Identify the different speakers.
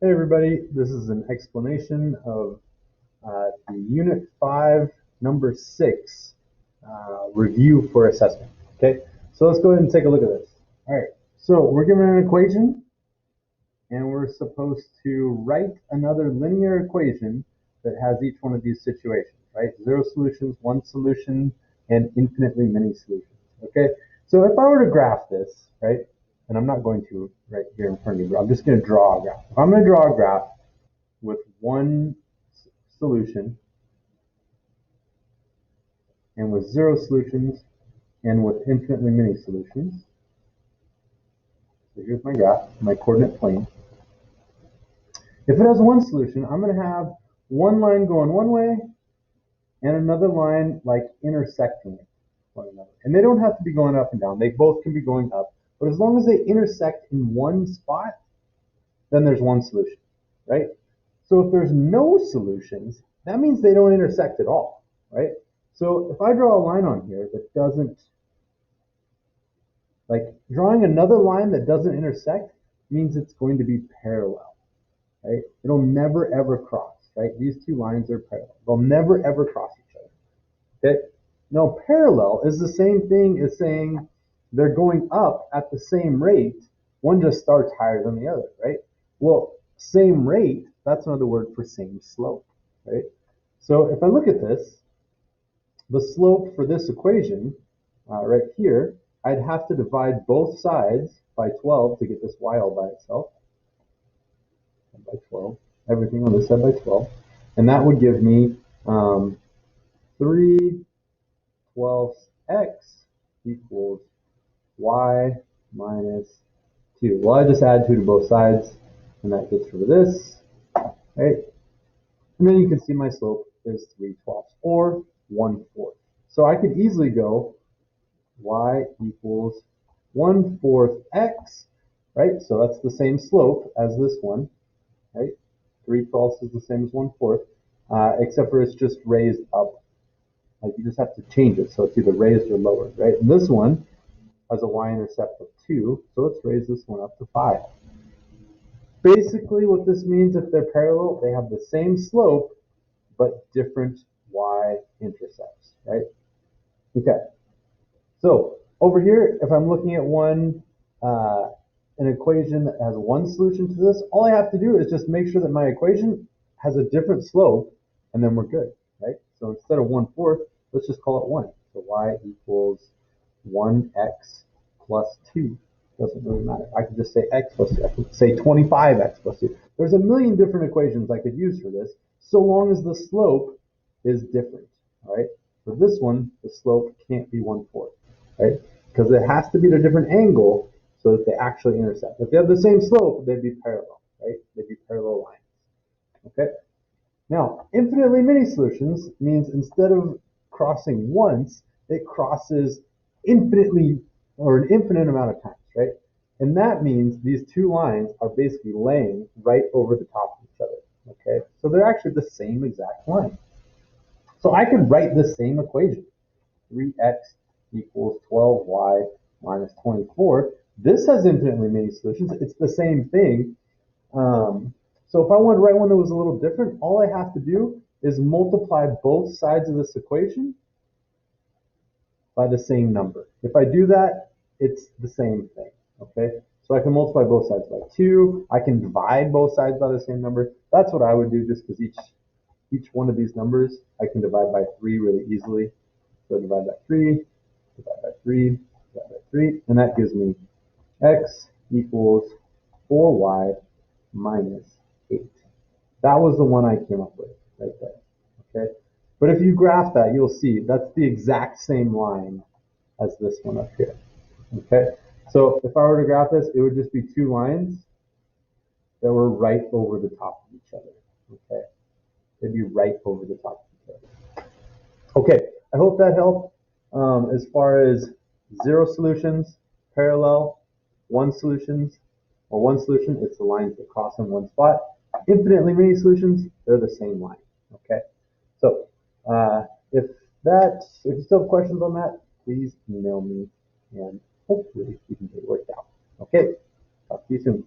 Speaker 1: Hey everybody, this is an explanation of the Unit 5, Number 6 review for assessment. Okay, so let's go ahead and take a look at this. All right, so we're given an equation and we're supposed to write another linear equation that has each one of these situations, right? 0 solutions, 1 solution, and infinitely many solutions. Okay, so if I were to graph this, right, and I'm not going to right here in front of you, I'm just going to draw a graph. If I'm going to draw a graph with one solution and with 0 solutions and with infinitely many solutions. So here's my graph, my coordinate plane. If it has one solution, I'm going to have one line going one way and another line like intersecting one another. And they don't have to be going up and down. They both can be going up. But as long as they intersect in one spot, then there's one solution, right? So if there's no solutions, that means they don't intersect at all, right? So if I draw a line on here that doesn't, like drawing another line that doesn't intersect means it's going to be parallel, right? It'll never ever cross, right? These two lines are parallel. They'll never ever cross each other, okay? Now parallel is the same thing as saying they're going up at the same rate. One just starts higher than the other, right? Well, same rate, that's another word for same slope, right? So if I look at this, the slope for this equation right here, I'd have to divide both sides by 12 to get this y all by itself. By 12, everything on this side by 12. And that would give me 3/12x equals y minus 2. Well, I just add 2 to both sides, and that gets rid of this, right? And then you can see my slope is 3/12, or 1/4. So I could easily go y equals 1/4 x, right? So that's the same slope as this one, right? 3/12 is the same as 1/4, except for it's just raised up. Like you just have to change it, so it's either raised or lowered, right? And this one has a y-intercept of 2, so let's raise this one up to 5. Basically, what this means, if they're parallel, they have the same slope, but different y-intercepts, right? Okay. So over here, if I'm looking at an equation that has one solution to this, all I have to do is just make sure that my equation has a different slope, and then we're good, right? So instead of 1/4, let's just call it 1. So y equals 1x plus 2. Doesn't really matter. I could just say x plus 2. I could say 25x plus 2. There's a million different equations I could use for this, so long as the slope is different, all right? For this one, the slope can't be 1/4, right? Because it has to be at a different angle so that they actually intersect. If they have the same slope, they'd be parallel, right? They'd be parallel lines, okay? Now, infinitely many solutions means instead of crossing once, it crosses infinitely, or an infinite amount of times, right? And that means these two lines are basically laying right over the top of each other, okay? So they're actually the same exact line. So I could write this same equation, 3x equals 12y minus 24. This has infinitely many solutions. It's the same thing. So if I want to write one that was a little different, all I have to do is multiply both sides of this equation by the same number. If I do that, it's the same thing, okay? So I can multiply both sides by 2. I can divide both sides by the same number. That's what I would do, just because each one of these numbers I can divide by 3 really easily. So divide by 3, divide by 3, divide by 3, and that gives me x equals 4y minus 8. That was the one I came up with right there, okay? But if you graph that, you'll see that's the exact same line as this one up here, okay? So if I were to graph this, it would just be two lines that were right over the top of each other, okay? They'd be right over the top of each other. Okay, I hope that helped. As far as 0 solutions, parallel, 1 solution, it's the lines that cross in one spot. Infinitely many solutions, they're the same line, okay? So if you still have questions on that, please email me, and hopefully we can get it worked out. Okay, talk to you soon.